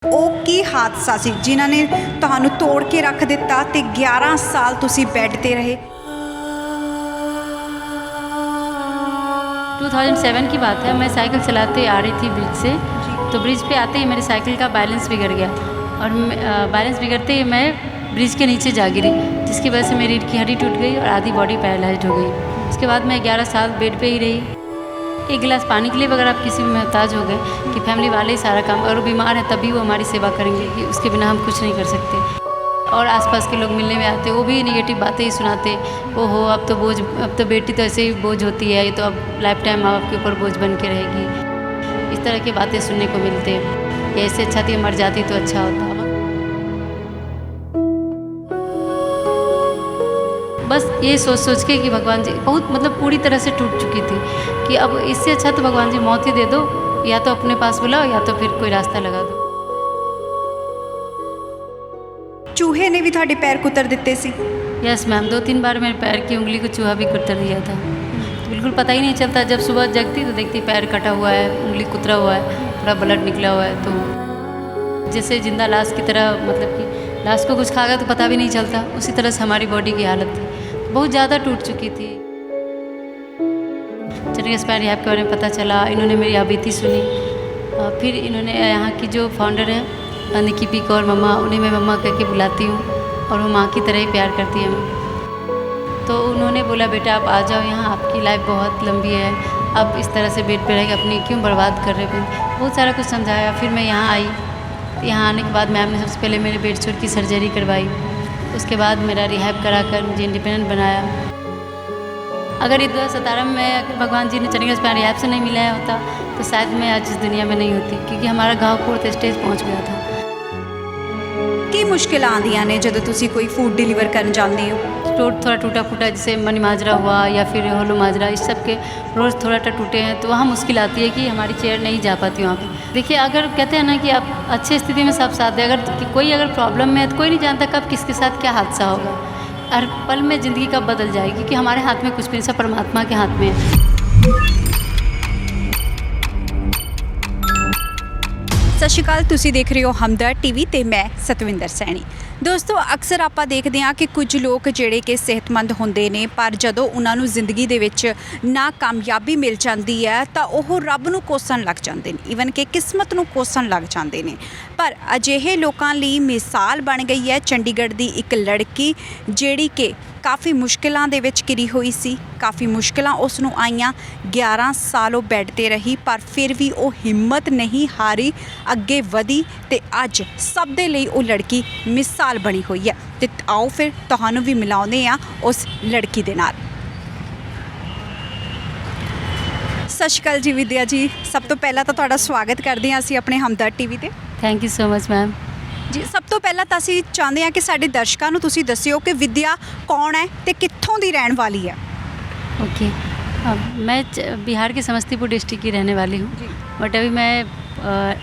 ਉਹ ਕੀ ਹਾਦਸਾ ਸੀ ਜਿਨ੍ਹਾਂ ਨੇ ਤੁਹਾਨੂੰ ਤੋੜ ਕੇ ਰੱਖ ਦਿੱਤਾ ਤੇ 11 ਸਾਲ ਤੁਸੀਂ ਬੈੱਡ ਤੇ ਰਹੇ? 2007 की बात है। मैं साइकिल चलाते आ रही थी ब्रिज से, तो ब्रिज पे आते ही मेरी साइकिल का बैलेंस बिगड़ गया और बैलेंस बिगड़ते ही मैं ब्रिज के नीचे जा गिरी, जिसकी वजह से मेरी रीढ़ की हड्डी टूट गई और आधी बॉडी पैरालाइज्ड हो गई। उसके बाद मैं 11 साल बेड पे ही रही। एक गिलास पानी के लिए अगर आप किसी भी मोहताज हो गए कि फैमिली वाले ही सारा काम, और वो बीमार है तभी वो हमारी सेवा करेंगे, कि उसके बिना हम कुछ नहीं कर सकते। और आसपास के लोग मिलने में आते, वो भी नेगेटिव बातें ही सुनाते, ओहो अब तो बेटी तो ऐसे ही बोझ होती है, ये तो अब लाइफ टाइम माँ बाप के ऊपर बोझ बन के रहेगी। इस तरह की बातें सुनने को मिलते। ये ऐसे अच्छा थी मर जाती तो अच्छा होता। बस ये सोच सोच के कि भगवान जी बहुत पूरी तरह से टूट चुकी थी कि अब इससे अच्छा तो भगवान जी मौत ही दे दो, या तो अपने पास बुलाओ या तो फिर कोई रास्ता लगा दो। चूहे ने भी ਤੁਹਾਡੇ पैर कुतर ਦਿੱਤੇ ਸੀ? यस मैम, 2-3 बार मेरे पैर की उंगली को चूहा भी कुतर दिया था। तो बिल्कुल पता ही नहीं चलता, जब सुबह जगती तो देखती पैर कटा हुआ है, उंगली कुतरा हुआ है, थोड़ा ब्लड निकला हुआ है, तो जैसे जिंदा लाश की तरह, कि लाश को कुछ खागा तो पता भी नहीं चलता, उसी तरह से हमारी बॉडी की हालत थी, बहुत ज़्यादा टूट चुकी थी। चंडीगढ़ स्पाइन रिहैब के बारे में पता चला, इन्होंने मेरी आबीती सुनी, फिर इन्होंने यहाँ की जो फाउंडर है निकी कौर मम्मा, उन्हें मैं मम्मा कह के बुलाती हूँ और वो माँ की तरह ही प्यार करती है। तो उन्होंने बोला बेटा आप आ जाओ यहाँ, आपकी लाइफ बहुत लंबी है, आप इस तरह से बेड पे रह के अपनी क्यों बर्बाद कर रहे हो, बहुत सारा कुछ समझाया। फिर मैं यहाँ आई, यहाँ आने के बाद मैम ने सबसे पहले मेरे पेट छोड़ की सर्जरी करवाई, उसके बाद मेरा रिहैब करा कर मुझे इंडिपेंडेंट बनाया। अगर ये 2017 में अगर भगवान जी ने चंडीगढ़ स्पाइन रिहैब से नहीं मिलाया होता तो शायद मैं आज इस दुनिया में नहीं होती, क्योंकि हमारा घाव फोर्थ स्टेज पहुँच गया था। ਕੀ ਮੁਸ਼ਕਿਲਾਂ ਆਉਂਦੀਆਂ ਨੇ ਜਦੋਂ ਤੁਸੀਂ ਕੋਈ फूड डिलीवर करने जाते हो? रोड थोड़ा टूटा फूटा, जैसे मनी माजरा हुआ या फिर होलो माजरा, इस सब के रोड थोड़ा टूटे हैं, तो वहाँ मुश्किल आती है कि हमारी चेयर नहीं जा पाती वहाँ पे। देखिए अगर कहते हैं ना कि आप अच्छी स्थिति में सब साथ दें, अगर कोई अगर प्रॉब्लम में है तो कोई नहीं जानता कब किसके साथ क्या हादसा होगा, हर पल में ज़िंदगी कब बदल जाएगी, क्योंकि हमारे हाथ में कुछ भी नहीं, सब परमात्मा के हाथ में है। ਸਤਿ ਸ਼੍ਰੀ ਅਕਾਲ, ਤੁਸੀਂ ਦੇਖ ਰਹੇ ਹੋ ਹਮਦਰਦ ਟੀਵੀ ਤੇ ਮੈਂ ਸਤਵਿੰਦਰ ਸੈਣੀ। ਦੋਸਤੋ ਅਕਸਰ ਆਪਾਂ ਦੇਖਦੇ ਹਾਂ ਕਿ ਕੁਝ ਲੋਕ ਜਿਹੜੇ ਕਿ ਸਿਹਤਮੰਦ ਹੁੰਦੇ ਨੇ, ਪਰ ਜਦੋਂ ਉਹਨਾਂ ਨੂੰ ਜ਼ਿੰਦਗੀ ਦੇ ਵਿੱਚ ਨਾ ਕਾਮਯਾਬੀ ਮਿਲ ਜਾਂਦੀ ਹੈ ਤਾਂ ਉਹ ਰੱਬ ਨੂੰ ਕੋਸਣ ਲੱਗ ਜਾਂਦੇ ਨੇ, ਈਵਨ ਕਿ ਕਿਸਮਤ ਨੂੰ ਕੋਸਣ ਲੱਗ ਜਾਂਦੇ ਨੇ। ਪਰ ਅਜਿਹੇ ਲੋਕਾਂ ਲਈ ਮਿਸਾਲ ਬਣ ਗਈ ਹੈ ਚੰਡੀਗੜ੍ਹ ਦੀ ਇੱਕ ਲੜਕੀ, ਜਿਹੜੀ ਕਿ ਕਾਫੀ ਮੁਸ਼ਕਿਲਾਂ ਦੇ ਵਿੱਚ ਘਿਰੀ ਹੋਈ ਸੀ, ਕਾਫੀ ਮੁਸ਼ਕਿਲਾਂ ਉਸ ਨੂੰ ਆਈਆਂ, 11 ਸਾਲ ਉਹ ਬੈੱਡ 'ਤੇ ਰਹੀ, ਪਰ ਫਿਰ ਵੀ ਉਹ ਹਿੰਮਤ ਨਹੀਂ ਹਾਰੀ, ਅੱਗੇ ਵਧੀ ਤੇ ਅੱਜ ਸਭ ਦੇ ਲਈ ਉਹ ਲੜਕੀ ਮਿਸਾਲ ਬਣੀ ਹੋਈ ਹੈ। ਤੇ ਆਓ ਫਿਰ ਤੁਹਾਨੂੰ ਵੀ ਮਿਲਾਉਂਦੇ ਹਾਂ ਉਸ ਲੜਕੀ ਦੇ ਨਾਲ। ਸਤਿ ਸ਼੍ਰੀ ਅਕਾਲ ਜੀ ਵਿਦਿਆ ਜੀ, ਸਭ ਤੋਂ ਪਹਿਲਾਂ ਤਾਂ ਤੁਹਾਡਾ ਸਵਾਗਤ ਕਰਦੇ ਹਾਂ ਅਸੀਂ ਆਪਣੇ ਹਮਦਰਦ ਟੀਵੀ ਤੇ। Thank you so much ma'am. ਜੀ ਸਭ ਤੋਂ ਪਹਿਲਾਂ ਤਾਂ ਅਸੀਂ ਚਾਹੁੰਦੇ ਹਾਂ ਕਿ ਸਾਡੇ ਦਰਸ਼ਕਾਂ ਨੂੰ ਤੁਸੀਂ ਦੱਸਿਓ ਕਿ ਵਿਦਿਆ ਕੌਣ ਹੈ ਤੇ ਕਿੱਥੋਂ ਦੀ ਰਹਿਣ ਵਾਲੀ ਹੈ। ओके, मैं बिहार के समस्तीपुर डिस्ट्रिक्ट की रहने वाली हूँ, बट अभी मैं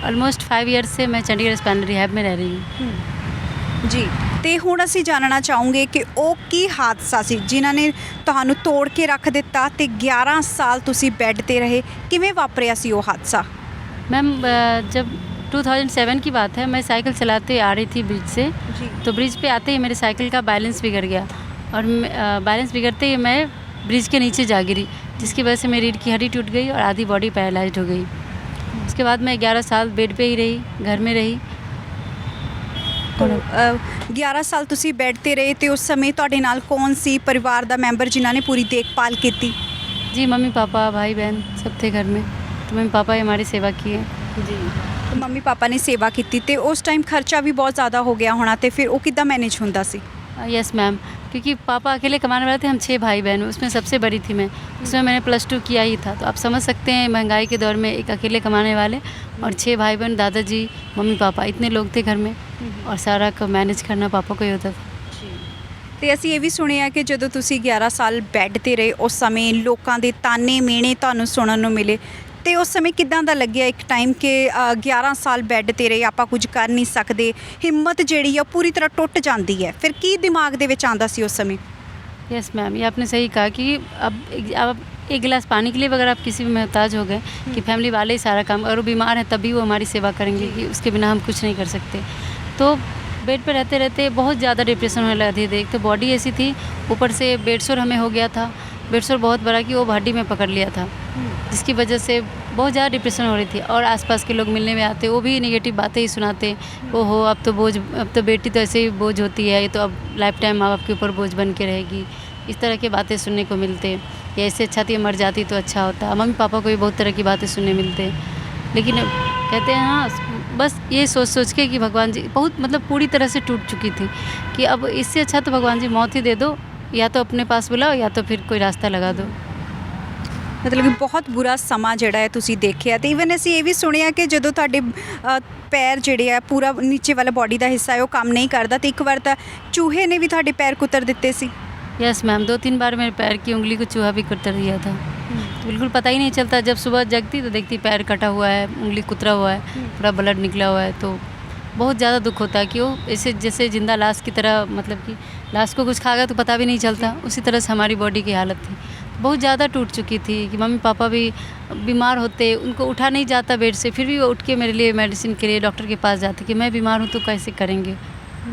ऑलमोस्ट 5 ईयर्स से मैं चंडीगढ़ स्पाइन रिहैब में रह रही हूँ। ਜੀ ਤੇ ਹੁਣ ਅਸੀਂ ਜਾਣਨਾ ਚਾਹੂੰਗੇ ਕਿ ਉਹ ਕੀ ਹਾਦਸਾ ਸੀ ਜਿਨ੍ਹਾਂ ਨੇ ਤੁਹਾਨੂੰ ਤੋੜ ਕੇ ਰੱਖ ਦਿੱਤਾ ਤੇ 11 ਸਾਲ ਤੁਸੀਂ ਬੈੱਡ ਤੇ ਰਹੇ, ਕਿਵੇਂ ਵਾਪਰਿਆ ਸੀ ਉਹ ਹਾਦਸਾ? मैम जब 2007 की बात है, मैं साइकिल चलाते आ रही थी ब्रिज से, तो ब्रिज पे आते ही मेरी साइकिल का बैलेंस बिगड़ गया और बैलेंस बिगड़ते ही मैं ब्रिज के नीचे जा गिरी, जिसकी वजह से मेरी रीढ़ की हड्डी टूट गई और आधी बॉडी पैरालाइज्ड हो गई। उसके बाद मैं 11 साल बेड पे ही रही, घर में रही। 11 ਸਾਲ ਤੁਸੀਂ ਬੈੱਡ ਤੇ ਰਹੇ ਤੇ ਉਸ ਸਮੇਂ ਤੁਹਾਡੇ ਨਾਲ ਕੌਣ ਸੀ ਪਰਿਵਾਰ ਦਾ ਮੈਂਬਰ ਜਿਨ੍ਹਾਂ ਨੇ ਪੂਰੀ ਦੇਖਭਾਲ ਕੀਤੀ? जी मम्मी पापा भाई बहन सब थे घर में, तो मम्मी पापा ही हमारी सेवा किए। ਜੀ ਮੰਮੀ ਪਾਪਾ ਨੇ ਸੇਵਾ ਕੀਤੀ ਤੇ ਉਸ ਟਾइम ਖਰਚਾ भी बहुत ज़्यादा हो गया होना, ਤੇ ਫਿਰ ਉਹ ਕਿੱਦਾਂ मैनेज ਹੁੰਦਾ ਸੀ? यस मैम, क्योंकि पापा अकेले कमाने वाले थे, हम 6 भाई बहन, उसमें सबसे बड़ी थी मैं, उसमें मैंने +2 किया ही था, तो आप समझ सकते हैं महंगाई के दौर में एक अकेले कमाने वाले और 6 भाई बहन, दादाजी मम्मी पापा, इतने लोग थे घर में, और सारा को मैनेज करना पापा को ही होता था। ਤੇ ਅਸੀਂ ਇਹ ਵੀ ਸੁਣਿਆ ਕਿ ਜਦੋਂ ਤੁਸੀਂ 11 ਸਾਲ ਬੈੱਡ ਤੇ ਰਹੇ ਉਸ ਸਮੇਂ ਲੋਕਾਂ ਦੇ ਤਾਨੇ ਮਿਹਣੇ ਤੁਹਾਨੂੰ ਸੁਣਨ ਨੂੰ ਮਿਲੇ, ਤੇ ਉਸ ਸਮੇਂ ਕਿੱਦਾਂ ਦਾ ਲੱਗਿਆ ਇੱਕ ਟਾਈਮ ਕਿ 11 ਸਾਲ ਬੈੱਡ ਤੇ ਰਹੇ, ਆਪਾਂ ਕੁਝ ਕਰ ਨਹੀਂ ਸਕਦੇ, ਹਿੰਮਤ ਜਿਹੜੀ ਆ ਪੂਰੀ ਤਰ੍ਹਾਂ ਟੁੱਟ ਜਾਂਦੀ ਹੈ, ਫਿਰ ਕੀ ਦਿਮਾਗ ਦੇ ਵਿੱਚ ਆਉਂਦਾ ਸੀ ਉਸ ਸਮੇਂ? यस मैम, ये आपने सही कहा कि अब एक गिलास पानी के लिए अगर आप किसी भी मोहताज हो गए कि फैमिली वाले ही सारा काम, अगर वो बीमार है तभी वो हमारी सेवा करेंगे, कि उसके बिना हम कुछ नहीं कर सकते। तो बेड पे रहते रहते बहुत ज़्यादा डिप्रेशन होने लगी थी। एक तो बॉडी ऐसी थी, ऊपर से बेड सोर हमें हो गया था, बेड सोर बहुत बड़ा कि वो हड्डी में पकड़ लिया था, जिसकी वजह से बहुत ज़्यादा डिप्रेशन हो रही थी। और आसपास के लोग मिलने में आते, वो भी नेगेटिव बातें ही सुनाते, ओहो अब तो बेटी तो ऐसे ही बोझ होती है, ये तो अब लाइफ टाइम माँ बाप के ऊपर बोझ बन के रहेगी, इस तरह की बातें सुनने को मिलते। या इससे अच्छा थी मर जाती तो अच्छा होता। मम्मी पापा को भी बहुत तरह की बातें सुनने मिलते, लेकिन कहते हैं हाँ, बस ये सोच सोच के कि भगवान जी बहुत मतलब पूरी तरह से टूट चुकी थी कि अब इससे अच्छा तो भगवान जी मौत ही दे दो, या तो अपने पास बुलाओ या तो फिर कोई रास्ता लगा दो। ਮਤਲਬ ਕਿ ਬਹੁਤ ਬੁਰਾ ਸਮਾਂ ਜਿਹੜਾ ਹੈ ਤੁਸੀਂ ਦੇਖਿਆ ਤੇ ਇਵਨ ਅਸੀਂ ਇਹ ਵੀ ਸੁਣਿਆ ਕਿ ਜਦੋਂ ਤੁਹਾਡੇ ਪੈਰ ਜਿਹੜੇ ਆ ਪੂਰਾ ਨੀਚੇ ਵਾਲਾ ਬੋਡੀ ਦਾ ਹਿੱਸਾ ਹੈ ਉਹ ਕੰਮ ਨਹੀਂ ਕਰਦਾ ਤੇ ਇੱਕ ਵਾਰ ਤਾਂ ਚੂਹੇ ਨੇ ਵੀ ਤੁਹਾਡੇ ਪੈਰ ਕੁਤਰ ਦਿੱਤੇ ਸੀ। यस मैम, 2-3 बार मेरे पैर की उंगली को चूहा भी कुतर दिया था। तो बिल्कुल पता ही नहीं चलता, जब सुबह जगती तो देखती पैर कटा हुआ है, उंगली कुतरा हुआ है, पूरा ब्लड निकला हुआ है। तो बहुत ज़्यादा दुख होता है कि वो ऐसे जैसे जिंदा लाश की तरह, मतलब कि लाश को कुछ खा गया तो पता भी नहीं चलता, उसी तरह से हमारी बॉडी की हालत थी। बहुत ज़्यादा टूट चुकी थी कि मम्मी पापा भी बीमार होते, उनको उठा नहीं जाता बेड से, फिर भी वो उठ के मेरे लिए मेडिसिन के लिए डॉक्टर के पास जाते कि मैं बीमार हूँ तो कैसे करेंगे,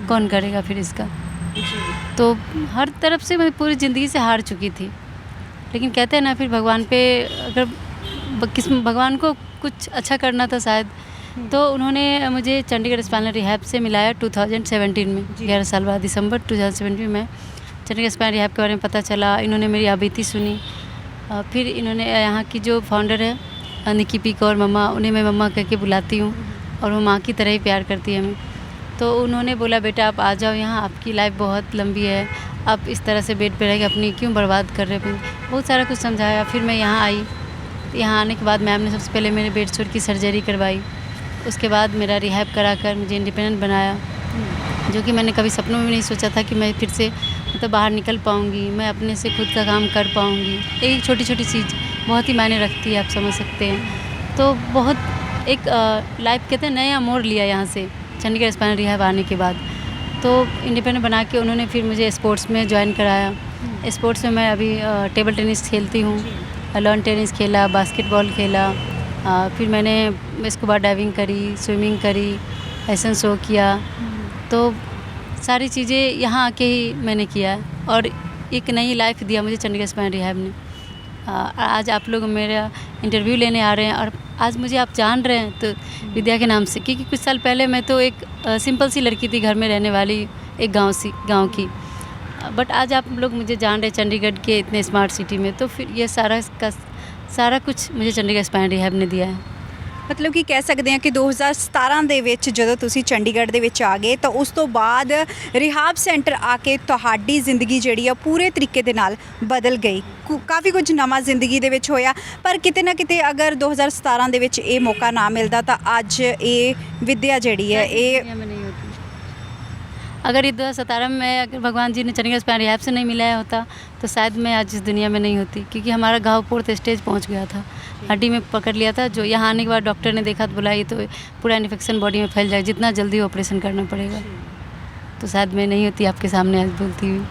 कौन करेगा फिर इसका। तो हर तरफ से मैं पूरी ज़िंदगी से हार चुकी थी। लेकिन कहते हैं ना, फिर भगवान पे अगर भगवान को कुछ अच्छा करना था शायद, तो उन्होंने मुझे चंडीगढ़ स्पाइनल रिहैब से मिलाया 2017 में, 11 साल बाद दिसंबर 2017 में चंडीगढ़ स्पाइनल रिहैब के बारे में पता चला। इन्होंने मेरी आबीती सुनी, फिर इन्होंने यहाँ की जो फाउंडर है निकी पी कौर मम्मा, उन्हें मैं मम्मा कह के बुलाती हूँ और वो माँ की तरह ही प्यार करती है हमें। तो उन्होंने बोला बेटा आप आ जाओ यहाँ, आपकी लाइफ बहुत लंबी है, आप इस तरह से बेड पे रह के अपनी क्यों बर्बाद कर रहे हैं। बहुत सारा कुछ समझाया। फिर मैं यहाँ आई, यहाँ आने के बाद मैम ने सबसे पहले मेरे बेड सोर की सर्जरी करवाई, उसके बाद मेरा रिहैब करा कर मुझे इंडिपेंडेंट बनाया, जो कि मैंने कभी सपनों में भी नहीं सोचा था कि मैं फिर से मतलब बाहर निकल पाऊँगी, मैं अपने से खुद का काम कर पाऊँगी। एक छोटी छोटी चीज़ बहुत ही मायने रखती है, आप समझ सकते हैं। तो बहुत एक लाइफ कहते हैं नया मोड़ लिया यहाँ से चंडीगढ़ स्पाइनल रिहैब आने के बाद। तो इंडिपेंडेंट बना के उन्होंने फिर मुझे स्पोर्ट्स में ज्वाइन कराया। स्पोर्ट्स में मैं अभी टेबल टेनिस खेलती हूँ, लॉन टेनिस खेला, बास्केटबॉल खेला, फिर मैंने स्कूबा डाइविंग करी, स्विमिंग करी, फैशन शो किया। तो सारी चीज़ें यहाँ आके ही मैंने किया है और एक नई लाइफ दिया मुझे चंडीगढ़ स्पाइनल रिहैब ने। आज आप लोग मेरा इंटरव्यू लेने आ रहे हैं और आज मुझे आप जान रहे हैं तो विद्या के नाम से, क्योंकि कुछ साल पहले मैं तो एक सिंपल सी लड़की थी, घर में रहने वाली, एक गांव की। बट आज आप लोग मुझे जान रहे चंडीगढ़ के इतने स्मार्ट सिटी में, तो फिर ये सारा कुछ मुझे चंडीगढ़ स्पाइनल रिहैब ने दिया है। ਮਤਲਬ ਕਿ ਕਹਿ ਸਕਦੇ ਹਾਂ ਕਿ 2017 ਦੇ ਵਿੱਚ ਜਦੋਂ ਤੁਸੀਂ ਚੰਡੀਗੜ੍ਹ ਦੇ ਵਿੱਚ ਆ ਗਏ ਤਾਂ ਉਸ ਤੋਂ ਬਾਅਦ ਰਿਹਾਬ ਸੈਂਟਰ ਆ ਕੇ ਤੁਹਾਡੀ ਜ਼ਿੰਦਗੀ ਜਿਹੜੀ ਆ ਪੂਰੇ ਤਰੀਕੇ ਦੇ ਨਾਲ ਬਦਲ ਗਈ, ਕਾਫੀ ਕੁਝ ਨਵਾਂ ਜ਼ਿੰਦਗੀ ਦੇ ਵਿੱਚ ਹੋਇਆ। ਪਰ ਕਿਤੇ ਨਾ ਕਿਤੇ ਅਗਰ 2017 ਦੇ ਵਿੱਚ ਇਹ ਮੌਕਾ ਨਾ ਮਿਲਦਾ ਤਾਂ ਅੱਜ ਇਹ ਵਿਦਿਆ ਜਿਹੜੀ ਹੈ ਇਹ अगर ये 2017 में अगर भगवान जी ने चंडीगढ़ स्पाइनल रिहैब से नहीं मिलाया होता तो शायद मैं आज इस दुनिया में नहीं होती, क्योंकि हमारा घाव पूरे स्टेज पहुंच गया था, हड्डी में पकड़ लिया था। जो यहाँ आने के बाद डॉक्टर ने देखा तो बोला ये तो पूरा इन्फेक्शन बॉडी में फैल जाएगा, जितना जल्दी ऑपरेशन करना पड़ेगा। तो शायद मैं नहीं होती आपके सामने आज बोलती हुई।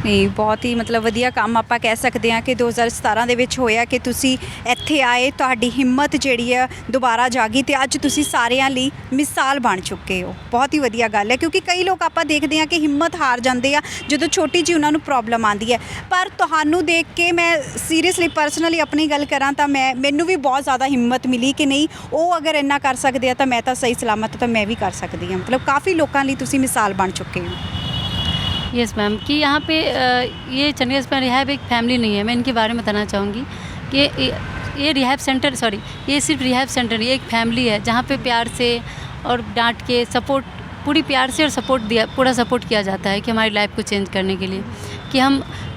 ਨਹੀਂ ਬਹੁਤ ਹੀ ਮਤਲਬ ਵਧੀਆ ਕੰਮ ਆਪਾਂ ਕਹਿ ਸਕਦੇ ਹਾਂ ਕਿ 2017 ਦੇ ਵਿੱਚ ਹੋਇਆ ਕਿ ਤੁਸੀਂ ਇੱਥੇ ਆਏ, ਤੁਹਾਡੀ ਹਿੰਮਤ ਜਿਹੜੀ ਹੈ ਦੁਬਾਰਾ ਜਾਗੀ ਤੇ ਅੱਜ ਤੁਸੀਂ ਸਾਰਿਆਂ ਲਈ ਮਿਸਾਲ ਬਣ ਚੁੱਕੇ ਹੋ। ਬਹੁਤ ਹੀ ਵਧੀਆ ਗੱਲ ਹੈ, ਕਿਉਂਕਿ ਕਈ ਲੋਕ ਆਪਾਂ ਦੇਖਦੇ ਹਾਂ ਕਿ ਹਿੰਮਤ ਹਾਰ ਜਾਂਦੇ ਆ ਜਦੋਂ ਛੋਟੀ ਜਿਹੀ ਉਹਨਾਂ ਨੂੰ ਪ੍ਰੋਬਲਮ ਆਉਂਦੀ ਹੈ। ਪਰ ਤੁਹਾਨੂੰ ਦੇਖ ਕੇ ਮੈਂ ਸੀਰੀਅਸਲੀ ਪਰਸਨਲੀ ਆਪਣੀ ਗੱਲ ਕਰਾਂ ਤਾਂ ਮੈਨੂੰ ਵੀ ਬਹੁਤ ਜ਼ਿਆਦਾ ਹਿੰਮਤ ਮਿਲੀ ਕਿ ਨਹੀਂ ਉਹ ਅਗਰ ਇੰਨਾ ਕਰ ਸਕਦੇ ਆ ਤਾਂ ਮੈਂ ਤਾਂ ਸਹੀ ਸਲਾਮਤ ਤਾਂ मैं भी कर सकती हूँ। मतलब काफ़ी लोगों लिए तुसी मिसाल बन चुके हो। यस मैम, कि यहाँ पे ये चंडीगढ़ स्पाइनल रिहैब एक फैमिली नहीं है। मैं इनके बारे में बताना चाहूँगी कि ये रिहैब सेंटर, सॉरी ये सिर्फ रिहैब सेंटर, ये एक फैमिली है जहाँ पे प्यार से और डांट के सपोर्ट, पूरी प्यार से और पूरा सपोर्ट किया जाता है कि हमारी लाइफ को चेंज करने के लिए।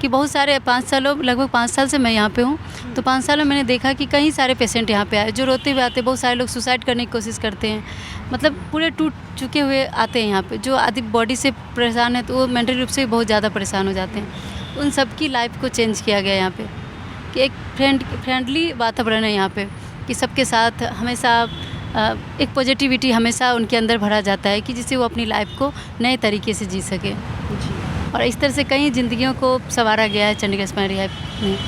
कि बहुत सारे 5 सालों, लगभग 5 साल से मैं यहाँ पे हूँ, तो 5 साल में मैंने देखा कि कई सारे पेशेंट यहाँ पे आए जो रोते हुए आते हैं। बहुत सारे लोग सुसाइड करने की कोशिश करते हैं, मतलब पूरे टूट चुके हुए आते हैं यहाँ पे। जो आदि बॉडी से परेशान है तो वो मेंटली रूप से बहुत ज़्यादा परेशान हो जाते हैं। उन सब की लाइफ को चेंज किया गया यहाँ पे कि एक फ्रेंडली वातावरण है यहाँ पे, कि सबके साथ हमेशा एक पॉजिटिविटी हमेशा उनके अंदर भरा जाता है कि जिससे वो अपनी लाइफ को नए तरीके से जी सके। और इस तरह से कई ज़िंदगियों को संवारा गया है चंडीगढ़ स्माइल रिहैब में।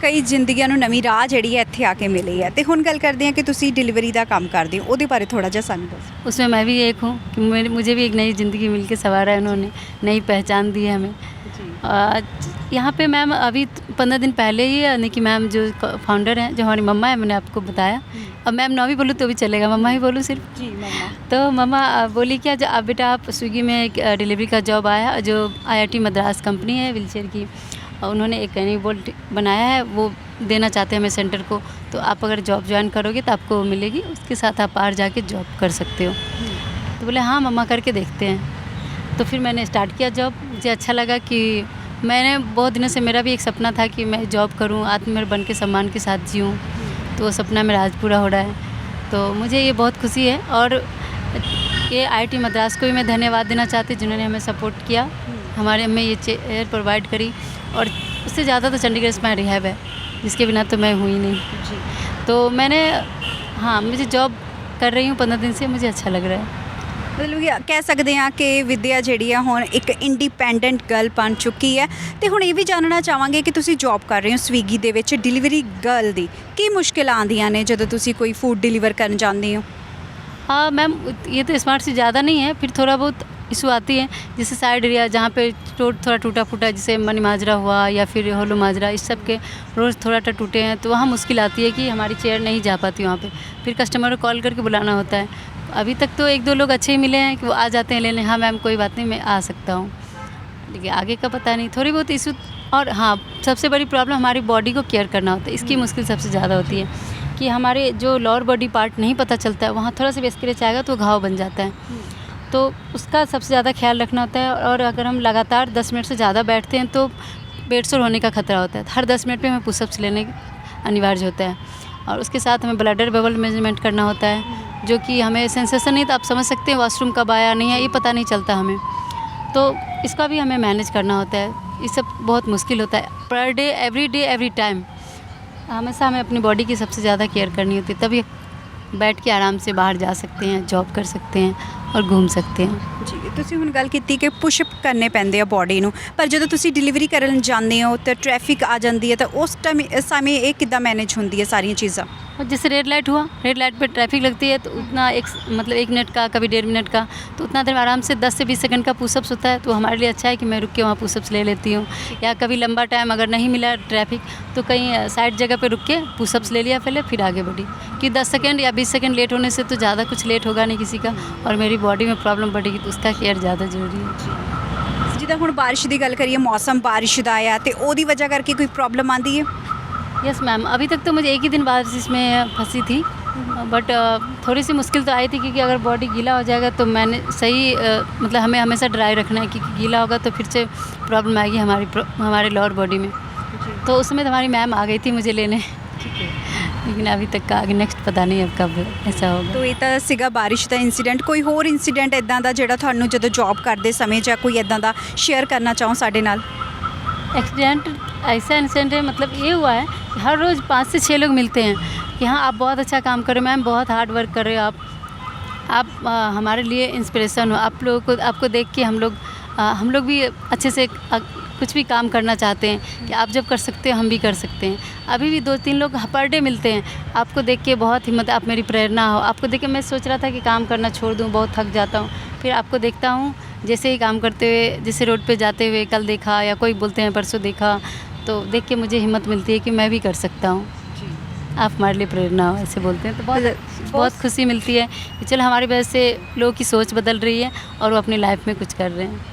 ਕਈ ਜ਼ਿੰਦਗੀਆਂ ਨੂੰ ਨਵੀਂ ਰਾਹ ਜਿਹੜੀ ਹੈ ਇੱਥੇ ਆ ਕੇ ਮਿਲੀ ਹੈ। ਤੇ ਹੁਣ ਗੱਲ ਕਰਦੇ ਹਾਂ ਕਿ ਤੁਸੀਂ ਡਿਲੀਵਰੀ ਦਾ ਕੰਮ ਕਰਦੇ ਹੋ, ਉਹਦੇ ਬਾਰੇ ਥੋੜਾ ਜਿਹਾ ਸਾਨੂੰ ਦੱਸੋ। उसमें मैं भी एक हूँ कि मुझे भी एक नई ज़िंदगी मिल के संवारा है उन्होंने, नई पहचान दी है हमें। यहाँ पे मैम अभी 15 दिन पहले ही निकी मैम जो फाउंडर हैं, जो हमारी मम्मा है, मैंने आपको बताया। अब मैम ना भी बोलूँ तो भी चलेगा, मम्मा ही बोलूँ सिर्फ। ਜੀ ਮਮਾ तो मम्मा बोली क्या, जो आप बेटा आप स्विगी में एक डिलीवरी का जॉब आया, जो IIT मद्रास कंपनी है व्हीलचेयर की, उन्होंने एक कैनी बोल्ट बनाया है, वो देना चाहते हैं हमें सेंटर को। तो आप अगर जॉब ज्वाइन करोगे तो आपको मिलेगी, उसके साथ आप बाहर जाके जॉब कर सकते हो। तो बोले हाँ मम्मा करके देखते हैं। तो फिर मैंने स्टार्ट किया जॉब। मुझे अच्छा लगा कि मैंने बहुत दिनों से, मेरा भी एक सपना था कि मैं जॉब करूं, आत्मनिर्भर बन के सम्मान के साथ जीऊँ। तो वो सपना मेरा आज पूरा हो रहा है, तो मुझे ये बहुत खुशी है। और ये IIT मद्रास को भी मैं धन्यवाद देना चाहती हूँ, जिन्होंने हमें सपोर्ट किया, हमारे हमें ये चेयर प्रोवाइड करी। और उससे ज़्यादा तो चंडीगढ़ स्माइल रिहैब है, जिसके बिना तो मैं हुई नहीं। ਜੀ तो मैंने, हाँ मुझे जॉब कर रही हूँ 15 दिन से, मुझे अच्छा लग रहा है। ਮਤਲਬ ਕਿ ਕਹਿ ਸਕਦੇ ਹਾਂ ਕਿ ਵਿਦਿਆ ਜਿਹੜੀ ਆ ਹੁਣ ਇੱਕ ਇੰਡੀਪੈਂਡੈਂਟ ਗਰਲ ਬਣ ਚੁੱਕੀ ਹੈ। ਤੇ ਹੁਣ ਇਹ ਵੀ ਜਾਣਨਾ ਚਾਹਾਂਗੇ ਕਿ ਤੁਸੀਂ ਜੌਬ ਕਰ ਰਹੇ ਹੋ ਸਵੀਗੀ ਦੇ ਵਿੱਚ ਡਿਲੀਵਰੀ ਗਰਲ ਦੀ, ਕੀ ਮੁਸ਼ਕਿਲਾਂ ਆਉਂਦੀਆਂ ਨੇ ਜਦੋਂ ਤੁਸੀਂ ਕੋਈ ਫੂਡ ਡਿਲੀਵਰ ਕਰਨ ਜਾਂਦੇ ਹੋ? हाँ मैम, ये तो स्मार्ट से ज़्यादा नहीं है, फिर थोड़ा बहुत इशू आती है, जैसे साइड एरिया जहाँ पे रोड थोड़ा टूटा फूटा, जैसे मनी माजरा हुआ या फिर होलो माजरा, इस सब के रोड थोड़ा टूटे हैं, तो वहाँ मुश्किल आती है कि हमारी चेयर नहीं जा पाती वहाँ पे। फिर कस्टमर को कॉल करके बुलाना होता है। अभी तक तो 1-2 लोग अच्छे ही मिले हैं कि वो आ जाते हैं लेने, हाँ मैम कोई बात नहीं मैं आ सकता हूँ, लेकिन आगे का पता नहीं। थोड़ी बहुत इशू। और हाँ, सबसे बड़ी प्रॉब्लम हमारी बॉडी को केयर करना होता है, इसकी मुश्किल सबसे ज़्यादा होती है कि हमारे जो लोअर बॉडी पार्ट नहीं पता चलता है, वहाँ थोड़ा सा भी स्क्रैच आएगा तो घाव बन जाता है, तो उसका सबसे ज़्यादा ख्याल रखना होता है। और अगर हम लगातार 10 मिनट से ज़्यादा बैठते हैं तो बेड सोर होने का खतरा होता है। हर 10 मिनट पे हमें पुशअप्स लेने अनिवार्य होता है। और उसके साथ हमें ब्लडर बबल मेजरमेंट करना होता है, जो कि हमें सेंसेशन नहीं, तो आप समझ सकते हैं वॉशरूम कब आया नहीं है, ये पता नहीं चलता हमें, तो इसका भी हमें मैनेज करना होता है। ये सब बहुत मुश्किल होता है। पर डे एवरी टाइम हमेशा हमें अपनी बॉडी की सबसे ज़्यादा केयर करनी होती है, तभी बैठ के आराम से बाहर जा सकते हैं, जॉब कर सकते हैं और घूम सकते हैं। ਜੀ ਤੁਸੀਂ ਹੁਣ ਗੱਲ ਕੀਤੀ ਕਿ ਪੁਸ਼ਅਪ ਕਰਨੇ ਪੈਂਦੇ ਆ ਬੋਡੀ ਨੂੰ, ਪਰ ਜਦੋਂ ਤੁਸੀਂ ਡਿਲੀਵਰੀ ਕਰਨ ਜਾਂਦੇ ਹੋ ਤਾਂ ਟ੍ਰੈਫਿਕ ਆ ਜਾਂਦੀ ਹੈ, ਤਾਂ ਉਸ ਟਾਈਮ ਸਮੇਂ ਇਹ ਕਿੱਦਾਂ ਮੈਨੇਜ ਹੁੰਦੀ ਹੈ ਸਾਰੀਆਂ चीज़ां? और जैसे रेड लाइट हुआ, रेड लाइट पे ट्रैफिक लगती है, तो उतना मतलब 1 मिनट का, कभी 1.5 मिनट का, तो उतना देर में आराम से 10 से 20 सेकंड का पुशअप्स होता है, तो हमारे लिए अच्छा है कि मैं रुक के वहाँ पुशअप्स ले लेती हूँ। या कभी लंबा टाइम अगर नहीं मिला ट्रैफिक, तो कहीं साइड जगह पे रुक के पुशअप्स ले लिया पहले, फिर आगे बढ़ी। कि 10 सेकंड या 20 सेकंड लेट होने से तो ज़्यादा कुछ लेट होगा नहीं किसी का, और मेरी बॉडी में प्रॉब्लम बढ़ेगी, तो उसका केयर ज़्यादा ज़रूरी है। ਜਿੱਦਾਂ ਹੁਣ ਬਾਰਿਸ਼ ਦੀ ਗੱਲ ਕਰੀਏ, ਮੌਸਮ ਬਾਰਿਸ਼ ਦਾ ਆ ਤੇ ਉਹਦੀ ਵਜ੍ਹਾ ਕਰਕੇ ਕੋਈ ਪ੍ਰੋਬਲਮ ਆਉਂਦੀ ਹੈ? यस मैम, अभी तक तो मुझे एक ही दिन बारिश में फंसी थी, बट थोड़ी सी मुश्किल तो आई थी, क्योंकि अगर बॉडी गीला हो जाएगा तो मैंने सही मतलब हमें हमेशा ड्राई रखना है, क्योंकि गीला होगा तो फिर से प्रॉब्लम आएगी हमारे लोअर बॉडी में। तो उस समय हमारी मैम आ गई थी मुझे लेने, लेकिन अभी तक का आगे नेक्स्ट पता नहीं अब कब ऐसा होगा। ਤੋ ਇਹ ਤਾਂ ਸੀਗਾ ਬਾਰਿਸ਼ ਦਾ ਇਨਸੀਡੈਂਟ। ਕੋਈ ਹੋਰ ਇਨਸੀਡੈਂਟ ਇਦਾਂ ਦਾ ਜਿਹੜਾ ਤੁਹਾਨੂੰ ਜਦੋਂ ਜੌਬ ਕਰਦੇ ਸਮੇਂ ਜਾਂ ਕੋਈ ਇਦਾਂ ਦਾ ਸ਼ੇਅਰ करना चाहो ਸਾਡੇ ਨਾਲ? एक्सीडेंट, ऐसा इंसिडेंट है, मतलब ये हुआ है कि हर रोज़ 5 से 6 लोग मिलते हैं कि हाँ आप बहुत अच्छा काम कर रहे हो मैम, बहुत हार्ड वर्क कर रहे हो आप हमारे लिए इंस्पिरेशन हो। आप लोगों को, आपको देख के हम लोग भी अच्छे से कुछ भी काम करना चाहते हैं कि आप जब कर सकते हो हम भी कर सकते हैं। अभी भी 2-3 लोग पर डे मिलते हैं, आपको देख के बहुत हिम्मत, आप मेरी प्रेरणा हो। आपको देख के मैं सोच रहा था कि काम करना छोड़ दूँ, बहुत थक जाता हूँ, फिर आपको देखता हूँ जैसे ही काम करते हुए, जैसे रोड पे जाते हुए कल देखा, या कोई बोलते हैं परसों देखा, तो देख के मुझे हिम्मत मिलती है कि मैं भी कर सकता हूँ। आप हमारे लिए प्रेरणा हो, ऐसे बोलते हैं, तो बहुत खुशी मिलती है कि चलो हमारी वजह से लोगों की सोच बदल रही है और वो अपनी लाइफ में कुछ कर रहे हैं।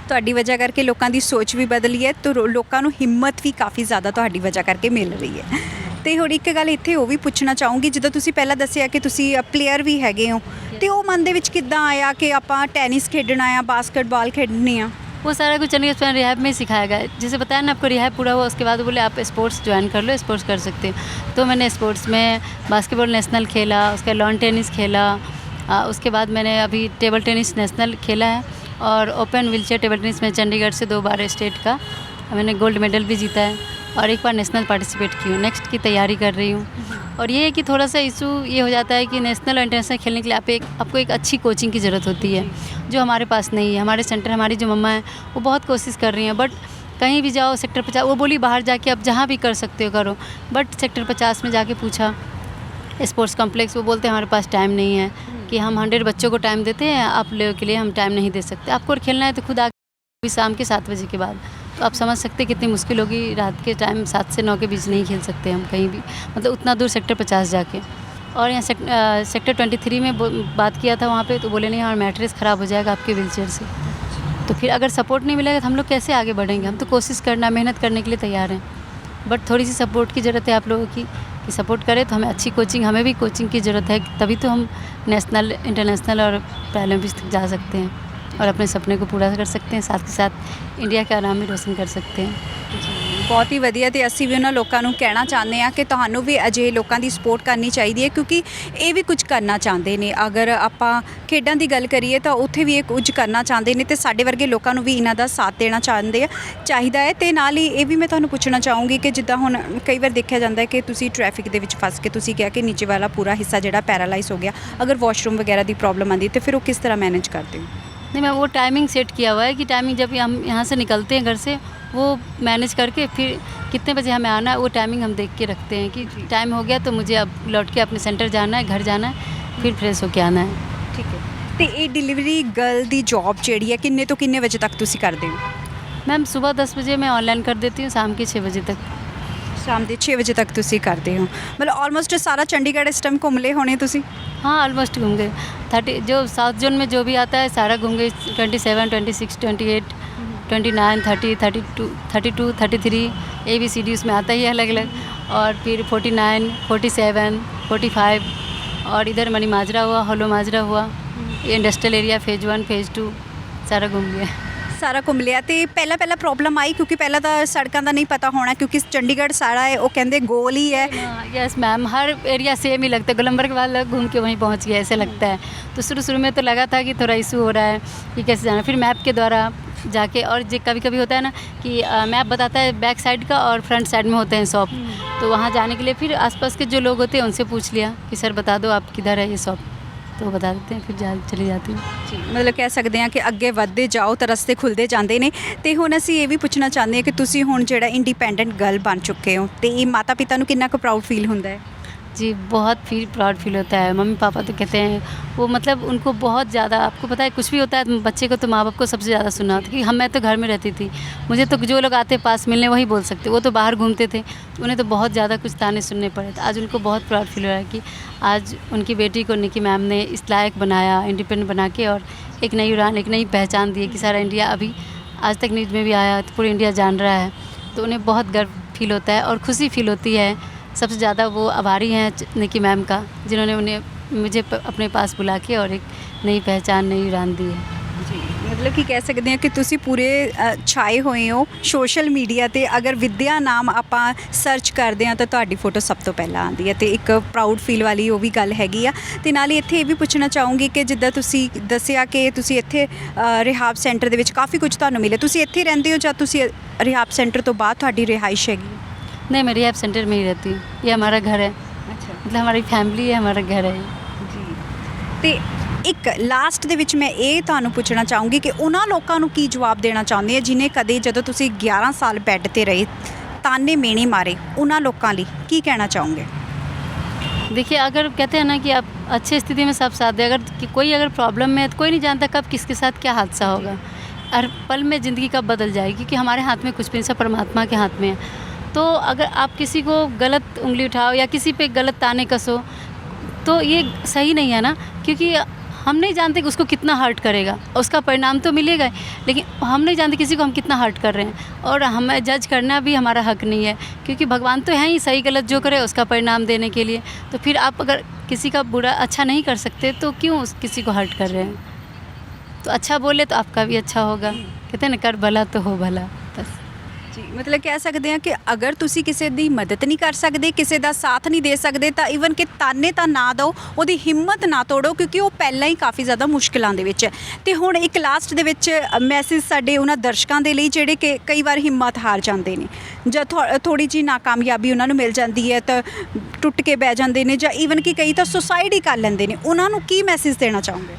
ਤੁਹਾਡੀ ਵਜ੍ਹਾ ਕਰਕੇ ਲੋਕਾਂ ਦੀ ਸੋਚ ਵੀ ਬਦਲੀ ਹੈ, ਤੇ ਲੋਕਾਂ ਨੂੰ ਹਿੰਮਤ ਵੀ ਕਾਫੀ ਜ਼ਿਆਦਾ ਤੁਹਾਡੀ ਵਜ੍ਹਾ ਕਰਕੇ ਮਿਲ ਰਹੀ ਹੈ। ਤੇ ਹੋਰ ਇੱਕ ਗੱਲ ਇੱਥੇ ਉਹ ਵੀ ਪੁੱਛਣਾ ਚਾਹੂੰਗੀ, ਜਦੋਂ ਤੁਸੀਂ ਪਹਿਲਾਂ ਦੱਸਿਆ ਕਿ ਤੁਸੀਂ ਪਲੇਅਰ ਵੀ ਹੈਗੇ ਹੋ, ਤੇ ਉਹ ਮਨ ਦੇ ਵਿੱਚ ਕਿੱਦਾਂ ਆਇਆ ਕਿ ਆਪਾਂ ਟੈਨਿਸ ਖੇਡਣਾ ਆ, बास्केटबॉल खेलनी आ? वो सारा कुछ चंडीगढ़ स्माइल रिहैब में ही सिखाया गया है। जैसे बताया ना आपको, रिहैब पूरा हुआ उसके बाद बोले आप स्पोर्ट्स ज्वाइन कर लो, स्पोर्ट्स कर सकते हो। तो मैंने स्पोर्ट्स में बास्केटबॉल नेशनल खेला, उसका लॉन टेनिस खेला, उसके बाद मैंने अभी टेबल टेनिस नेशनल खेला है, और ओपन व्हीलचेयर टेबल टेनिस में चंडीगढ़ से 2 बार स्टेट का मैंने गोल्ड मेडल भी जीता है। और एक बार नेशनल पार्टिसिपेट की हूँ, नेक्स्ट की तैयारी कर रही हूँ। और ये है कि थोड़ा सा इशू ये हो जाता है कि नेशनल और इंटरनेशनल खेलने के लिए आपको एक अच्छी कोचिंग की ज़रूरत होती है, जो हमारे पास नहीं है। हमारे सेंटर, हमारी जो मम्मा हैं वो बहुत कोशिश कर रही हैं, बट कहीं भी जाओ सेक्टर 50, वो बोली बाहर जाके आप जहाँ भी कर सकते हो करो, बट सेक्टर 50 में जाके पूछा स्पोर्ट्स कॉम्प्लेक्स, वो बोलते हैं हमारे पास टाइम नहीं है कि हम 100 बच्चों को टाइम देते हैं, आप लोगों के लिए हम टाइम नहीं दे सकते। आपको अगर खेलना है तो खुद आके शाम के 7 बजे के बाद, तो आप समझ सकते हैं कितनी मुश्किल होगी। रात के टाइम 7 से 9 के बीच नहीं खेल सकते हम कहीं भी, मतलब उतना दूर सेक्टर 50 जाके। और यहाँ सेक्टर 23 में बात किया था वहाँ पे, तो बोले नहीं हमारा मैट्रेस ख़राब हो जाएगा आपके व्हीलचेयर से। तो फिर अगर सपोर्ट नहीं मिलेगा तो हम लोग कैसे आगे बढ़ेंगे। हम तो कोशिश करना, मेहनत करने के लिए तैयार हैं, बट थोड़ी सी सपोर्ट की ज़रूरत है आप लोगों की, कि सपोर्ट करें तो हमें अच्छी कोचिंग, हमें भी कोचिंग की ज़रूरत है, तभी तो हम नेशनल, इंटरनेशनल और पैरालंपिक्स तक जा सकते हैं और अपने सपने को पूरा कर सकते हैं, साथ के साथ इंडिया का नाम भी रोशन कर सकते हैं। ਬਹੁਤ ਹੀ ਵਧੀਆ। ਤੇ ਅਸੀਂ ਵੀ ਉਹਨਾਂ ਲੋਕਾਂ ਨੂੰ ਕਹਿਣਾ ਚਾਹੁੰਦੇ ਹਾਂ ਕਿ ਤੁਹਾਨੂੰ ਵੀ ਅਜਿਹੇ ਲੋਕਾਂ ਦੀ ਸਪੋਰਟ ਕਰਨੀ ਚਾਹੀਦੀ ਹੈ, ਕਿਉਂਕਿ ਇਹ ਵੀ ਕੁਝ ਕਰਨਾ ਚਾਹੁੰਦੇ ਨੇ। ਅਗਰ ਆਪਾਂ ਖੇਡਾਂ ਦੀ ਗੱਲ ਕਰੀਏ ਤਾਂ ਉੱਥੇ ਵੀ ਇਹ ਕੁਝ ਕਰਨਾ ਚਾਹੁੰਦੇ ਨੇ, ਤੇ ਸਾਡੇ ਵਰਗੇ ਲੋਕਾਂ ਨੂੰ ਵੀ ਇਹਨਾਂ ਦਾ ਸਾਥ ਦੇਣਾ ਚਾਹੀਦਾ ਹੈ। ਤੇ ਨਾਲ ਹੀ ਇਹ ਵੀ ਮੈਂ ਤੁਹਾਨੂੰ ਪੁੱਛਣਾ ਚਾਹੂੰਗੀ ਕਿ ਜਿੱਦਾਂ ਹੁਣ ਕਈ ਵਾਰ ਦੇਖਿਆ ਜਾਂਦਾ ਹੈ ਕਿ ਤੁਸੀਂ ਟ੍ਰੈਫਿਕ ਦੇ ਵਿੱਚ ਫਸ ਕੇ, ਤੁਸੀਂ ਕਿਹਾ ਕਿ ਨੀਚੇ ਵਾਲਾ ਪੂਰਾ ਹਿੱਸਾ ਜਿਹੜਾ ਪੈਰਾਲਾਈਜ਼ ਹੋ ਗਿਆ, ਅਗਰ ਵਾਸ਼ਰੂਮ ਵਗੈरह ਦੀ ਪ੍ਰੋਬਲਮ ਆਉਂਦੀ ਤੇ ਫਿਰ ਉਹ ਕਿਸ ਤਰ੍ਹਾਂ ਮੈਨੇਜ ਕਰਦੇ ਹੋ? नहीं, मैं वो टाइमिंग सेट किया हुआ है कि टाइमिंग जब हम यहाँ से निकलते हैं घर से, वो मैनेज करके फिर कितने बजे हमें आना है वो टाइमिंग हम देख के रखते हैं कि टाइम हो गया तो मुझे अब लौट के अपने सेंटर जाना है, घर जाना है, फिर फ्रेश होके आना है। ठीक है। ਤੇ ਇਹ ਡਿਲੀਵਰੀ ਗਰਲ ਦੀ ਜੌਬ ਜਿਹੜੀ ਹੈ ਕਿੰਨੇ ਤੋਂ ਕਿੰਨੇ ਵਜੇ ਤੱਕ ਤੁਸੀਂ ਕਰਦੇ ਹੋ? मैम सुबह 10 बजे मैं ऑनलाइन कर देती हूँ, शाम के 6 बजे तक। ਸ਼ਾਮ ਦੇ 6 ਵਜੇ ਤੱਕ ਤੁਸੀਂ ਕਰਦੇ ਹੋ? ਮਤਲਬ ਆਲਮੋਸਟ ਸਾਰਾ ਚੰਡੀਗੜ੍ਹ ਇਸ ਟਾਈਮ ਘੁੰਮ ਲਏ ਹੋਣੇ ਤੁਸੀਂ? हाँ, ऑलमोस्ट घूम गए। 30 जो साउथ जोन में जो भी आता है सारा घूम गए। 27, 26, 28, 29, 30, 32, 32, 33 ABCD उसमें आता ही है अलग अलग। और फिर 49, 47, 45 और इधर मनी माजरा हुआ, होलो माजरा हुआ, ये इंडस्ट्रियल एरिया फेज़ 1, फेज़ 2 सारा घूम गया। ਸਾਰਾ ਘੁੰਮ ਲਿਆ। ਤੇ ਪਹਿਲਾਂ ਪ੍ਰੋਬਲਮ ਆਈ ਕਿਉਂਕਿ ਪਹਿਲਾਂ ਤਾਂ ਸੜਕਾਂ ਦਾ ਨਹੀਂ ਪਤਾ ਹੋਣਾ, ਕਿਉਂਕਿ ਚੰਡੀਗੜ੍ਹ ਸਾਰਾ है वो कहते गोल ही है। यस मैम, हर एरिया सेम ही लगता है, गोलम्बर के बाद लोग घूम के वहीं पहुंच गए ऐसे लगता है। तो शुरू में तो लगा था कि थोड़ा इशू हो रहा है कि कैसे जाना, फिर मैप के द्वारा जाके, और जो कभी कभी होता है ना कि मैप बताता है बैक साइड का और फ्रंट साइड में होते हैं शॉप, तो वहाँ जाने के लिए फिर आसपास के जो लोग होते हैं उनसे पूछ लिया कि सर बता दो आप किधर है ये शॉप, तो वो बता देते हैं, फिर चली जाती हूँ। ਮਤਲਬ ਕਹਿ ਸਕਦੇ ਹਾਂ ਕਿ ਅੱਗੇ ਵੱਧਦੇ ਜਾਓ ਤਾਂ ਰਸਤੇ ਖੁੱਲਦੇ ਜਾਂਦੇ ਨੇ। ਤੇ ਹੁਣ ਅਸੀਂ ਇਹ ਵੀ ਪੁੱਛਣਾ ਚਾਹੁੰਦੇ ਹਾਂ ਕਿ ਤੁਸੀਂ ਹੁਣ ਜਿਹੜਾ ਇੰਡੀਪੈਂਡੈਂਟ ਗਰਲ ਬਣ ਚੁੱਕੇ ਹੋ, ਤੇ ਇਹ ਮਾਤਾ ਪਿਤਾ ਨੂੰ ਕਿੰਨਾ ਕੁ ਪ੍ਰਾਊਡ ਫੀਲ ਹੁੰਦਾ ਹੈ? जी बहुत प्राउड फील होता है। मम्मी पापा तो कहते हैं वो, मतलब उनको बहुत ज़्यादा, आपको पता है कुछ भी होता है बच्चे को तो माँ बाप को सबसे ज़्यादा सुनना होता है। कि मैं तो घर में रहती थी, मुझे तो जो लोग आते पास मिलने वही बोल सकते, वो तो बाहर घूमते थे, उन्हें तो बहुत ज़्यादा कुछ ताने सुनने पड़े थे। आज उनको बहुत प्राउड फील हो रहा है कि आज उनकी बेटी को निकी मैम ने इस लायक बनाया, इंडिपेंडेंट बना के, और एक नई उड़ान, एक नई पहचान दी कि सारा इंडिया, अभी आज तक न्यूज़ में भी आया तो पूरा इंडिया जान रहा है, तो उन्हें बहुत गर्व फील होता है और खुशी फील होती है। सबसे ज़्यादा वो आभारी हैं निकी मैम का, जिन्होंने मुझे अपने पास बुला के और एक नई पहचान, नई उड़ान दी है। ਜੀ ਮਤਲਬ ਕਿ ਕਹਿ ਸਕਦੇ ਹਾਂ ਕਿ ਤੁਸੀਂ ਪੂਰੇ ਛਾਏ ਹੋਏ ਹੋ ਸੋਸ਼ਲ ਮੀਡੀਆ ਤੇ। ਅਗਰ ਵਿਦਿਆ ਨਾਮ ਆਪਾਂ ਸਰਚ ਕਰਦੇ ਹਾਂ ਤਾਂ ਤੁਹਾਡੀ ਫੋਟੋ ਸਭ ਤੋਂ ਪਹਿਲਾਂ ਆਉਂਦੀ ਹੈ, ਤੇ ਇੱਕ ਪ੍ਰਾਊਡ ਫੀਲ ਵਾਲੀ ਉਹ ਵੀ ਗੱਲ ਹੈਗੀ ਆ। ਤੇ ਨਾਲ ਹੀ ਇੱਥੇ ਇਹ ਵੀ ਪੁੱਛਣਾ ਚਾਹੂੰਗੀ ਕਿ ਜਿੱਦਾਂ ਤੁਸੀਂ ਦੱਸਿਆ ਕਿ ਤੁਸੀਂ ਇੱਥੇ ਰਿਹਾਬ ਸੈਂਟਰ ਦੇ ਵਿੱਚ ਕਾਫੀ ਕੁਝ ਤੁਹਾਨੂੰ ਮਿਲਿਆ, ਤੁਸੀਂ ਇੱਥੇ ਰਹਿੰਦੇ ਹੋ ਜਾਂ ਤੁਸੀਂ ਰਿਹਾਬ ਸੈਂਟਰ ਤੋਂ ਬਾਅਦ ਤੁਹਾਡੀ ਰਿਹਾਇਸ਼ ਹੈਗੀ? नहीं, मैं रिहैब सेंटर में ही रहती हूँ, ये हमारा घर है। अच्छा, मतलब हमारी फैमिली है, हमारा घर है ਜੀ। ਤੇ ਇੱਕ ਲਾਸਟ ਦੇ ਵਿੱਚ ਮੈਂ ਇਹ ਤੁਹਾਨੂੰ ਪੁੱਛਣਾ ਚਾਹੂੰਗੀ ਕਿ ਉਹਨਾਂ ਲੋਕਾਂ ਨੂੰ ਕੀ ਜਵਾਬ ਦੇਣਾ ਚਾਹੁੰਦੇ ਆ ਜਿਨੇ ਕਦੇ, ਜਦੋਂ ਤੁਸੀਂ 11 ਸਾਲ ਬੈੱਡ ਤੇ ਰਹੇ, ਤਾਨੇ ਮੇਣੇ ਮਾਰੇ, ਉਹਨਾਂ ਲੋਕਾਂ ਲਈ ਕੀ ਕਹਿਣਾ ਚਾਹੋਗੇ? देखिए, अगर कहते हैं ना कि आप अच्छी स्थिति में सब साथ दे, अगर कोई अगर प्रॉब्लम में है तो कोई नहीं जानता कब किसके साथ क्या हादसा होगा, हर पल में ज़िंदगी कब बदल जाएगी, क्योंकि हमारे हाथ में कुछ भी नहीं, सब परमात्मा के हाथ में है। तो अगर आप किसी को गलत उंगली उठाओ या किसी पे गलत ताने कसो तो ये सही नहीं है ना, क्योंकि हम नहीं जानते कि उसको कितना हर्ट करेगा, उसका परिणाम तो मिलेगा, लेकिन हम नहीं जानते किसी को हम कितना हर्ट कर रहे हैं, और हमें जज करना भी हमारा हक नहीं है, क्योंकि भगवान तो है ही सही गलत जो करे उसका परिणाम देने के लिए। तो फिर आप अगर किसी का बुरा अच्छा नहीं कर सकते तो क्यों किसी को हर्ट कर रहे हैं? तो अच्छा बोले तो आपका भी अच्छा होगा, कहते हैं ना कर भला तो हो भला, बस। ਜੀ ਮਤਲਬ ਕਹਿ ਸਕਦੇ ਹਾਂ ਕਿ ਅਗਰ ਤੁਸੀਂ ਕਿਸੇ ਦੀ ਮਦਦ ਨਹੀਂ ਕਰ ਸਕਦੇ, ਕਿਸੇ ਦਾ ਸਾਥ ਨਹੀਂ ਦੇ ਸਕਦੇ, ਤਾਂ ਈਵਨ ਕਿ ਤਾਨੇ ਤਾਂ ਨਾ ਦਿਓ, ਉਹਦੀ ਹਿੰਮਤ ਨਾ ਤੋੜੋ, ਕਿਉਂਕਿ ਉਹ ਪਹਿਲਾਂ ਹੀ ਕਾਫੀ ਜ਼ਿਆਦਾ ਮੁਸ਼ਕਿਲਾਂ ਦੇ ਵਿੱਚ ਹੈ। ਤੇ ਹੁਣ ਇੱਕ ਲਾਸਟ ਦੇ ਵਿੱਚ ਮੈਸੇਜ ਸਾਡੇ ਉਹਨਾਂ ਦਰਸ਼ਕਾਂ ਦੇ ਲਈ ਜਿਹੜੇ ਕਿ ਕਈ ਵਾਰ ਹਿੰਮਤ ਹਾਰ ਜਾਂਦੇ ਨੇ, ਜਾਂ ਥੋੜੀ ਜਿਹੀ ਨਾਕਾਮਯਾਬੀ ਉਹਨਾਂ ਨੂੰ ਮਿਲ ਜਾਂਦੀ ਹੈ ਤਾਂ ਟੁੱਟ ਕੇ ਬਹਿ ਜਾਂਦੇ ਨੇ, ਜਾਂ ਈਵਨ ਕਿ ਕਈ ਤਾਂ ਸੁਸਾਈਡ ਹੀ ਕਰ ਲੈਂਦੇ ਨੇ, ਉਹਨਾਂ ਨੂੰ ਕੀ ਮੈਸੇਜ ਦੇਣਾ चाहोगे?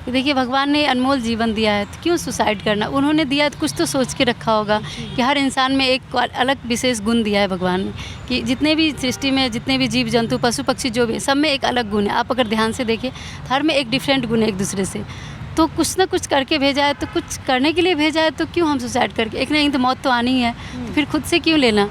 कि देखिए भगवान ने अनमोल जीवन दिया है, तो क्यों सुसाइड करना? उन्होंने दिया है तो कुछ तो सोच के रखा होगा कि हर इंसान में एक अलग विशेष गुण दिया है भगवान ने, कि जितने भी सृष्टि में जितने भी जीव जंतु पशु पक्षी जो भी है, सब में एक अलग गुण है। आप अगर ध्यान से देखें तो हर में एक डिफरेंट गुण है एक दूसरे से। तो कुछ ना कुछ करके भेजा है, तो कुछ करने के लिए भेजा है, तो क्यों हम सुसाइड करके, एक ना एक तो मौत तो आनी ही है, तो फिर खुद से क्यों लेना?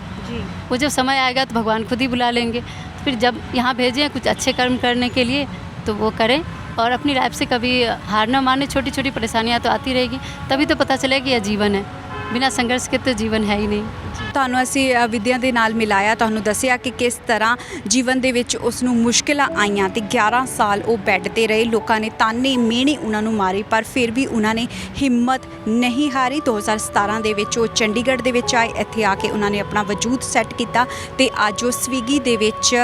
वो जब समय आएगा तो भगवान खुद ही बुला लेंगे। फिर जब यहाँ भेजे हैं कुछ अच्छे कर्म करने के लिए, तो वो करें और अपनी लाइफ से कभी हार न माने। छोटी छोटी परेशानियाँ तो आती रहेगी, तभी तो पता चलेगा कि यह जीवन है, बिना संघर्ष के तो जीवन है ही नहीं। ਤੁਹਾਨੂੰ ਅਸੀਂ ਵਿਦਿਆ ਦੇ ਨਾਲ ਮਿਲਾਇਆ, ਤੁਹਾਨੂੰ ਦੱਸਿਆ ਕਿ ਕਿਸ ਤਰ੍ਹਾਂ ਜੀਵਨ ਦੇ ਵਿੱਚ ਉਸ ਨੂੰ ਮੁਸ਼ਕਿਲਾਂ ਆਈਆਂ ਤੇ 11 ਸਾਲ ਉਹ ਬੈੱਡ ਤੇ ਰਹੇ, ਲੋਕਾਂ ਨੇ ਤਾਨੇ ਮਿਹਣੇ ਉਹਨਾਂ ਨੂੰ ਮਾਰੇ, ਪਰ ਫਿਰ ਵੀ ਉਹਨਾਂ ਨੇ ਹਿੰਮਤ ਨਹੀਂ ਹਾਰੀ। 2017 ਦੇ ਵਿੱਚ ਉਹ ਚੰਡੀਗੜ੍ਹ ਦੇ ਵਿੱਚ ਆਏ, ਇੱਥੇ ਆ ਕੇ ਉਹਨਾਂ ਨੇ ਆਪਣਾ ਵਜੂਦ ਸੈੱਟ ਕੀਤਾ ਤੇ ਅੱਜ ਉਹ ਸਵੀਗੀ ਦੇ ਵਿੱਚ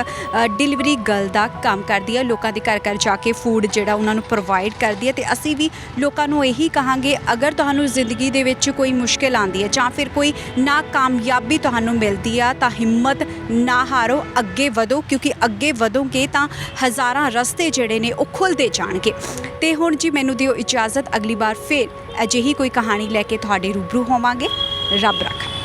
ਡਿਲੀਵਰੀ ਗਰਲ ਦਾ ਕੰਮ ਕਰਦੀ ਹੈ, ਲੋਕਾਂ ਦੇ ਘਰ ਘਰ ਜਾ ਕੇ ਫੂਡ ਜਿਹੜਾ ਉਹਨਾਂ ਨੂੰ ਪ੍ਰੋਵਾਈਡ ਕਰਦੀ ਹੈ। ਤੇ ਅਸੀਂ ਵੀ ਲੋਕਾਂ ਨੂੰ ਇਹੀ ਕਹਾਂਗੇ, ਅਗਰ ਤੁਹਾਨੂੰ ਜ਼ਿੰਦਗੀ ਦੇ ਵਿੱਚ ਕੋਈ ਮੁਸ਼ਕਿਲ ਆਉਂਦੀ ਹੈ ਜਾਂ ਫਿਰ ਕੋਈ ਨਾਕਾਮਯਾਬੀ ਤੁਹਾਨੂੰ ਮਿਲਦੀ ਆ, ਤਾਂ ਹਿੰਮਤ ਨਾ ਹਾਰੋ, ਅੱਗੇ ਵਧੋ, ਕਿਉਂਕਿ ਅੱਗੇ ਵਧੋਗੇ ਤਾਂ ਹਜ਼ਾਰਾਂ ਰਸਤੇ ਜਿਹੜੇ ਨੇ ਉਹ ਖੁੱਲ੍ਹਦੇ ਜਾਣਗੇ। ਤੇ ਹੁਣ ਜੀ ਮੈਨੂੰ ਦਿਓ ਇਜਾਜ਼ਤ, ਅਗਲੀ ਵਾਰ ਫਿਰ ਅਜਿਹੀ ਕੋਈ ਕਹਾਣੀ ਲੈ ਕੇ ਤੁਹਾਡੇ ਰੂਬਰੂ ਹੋਵਾਂਗੇ। ਰੱਬ ਰੱਖਾ।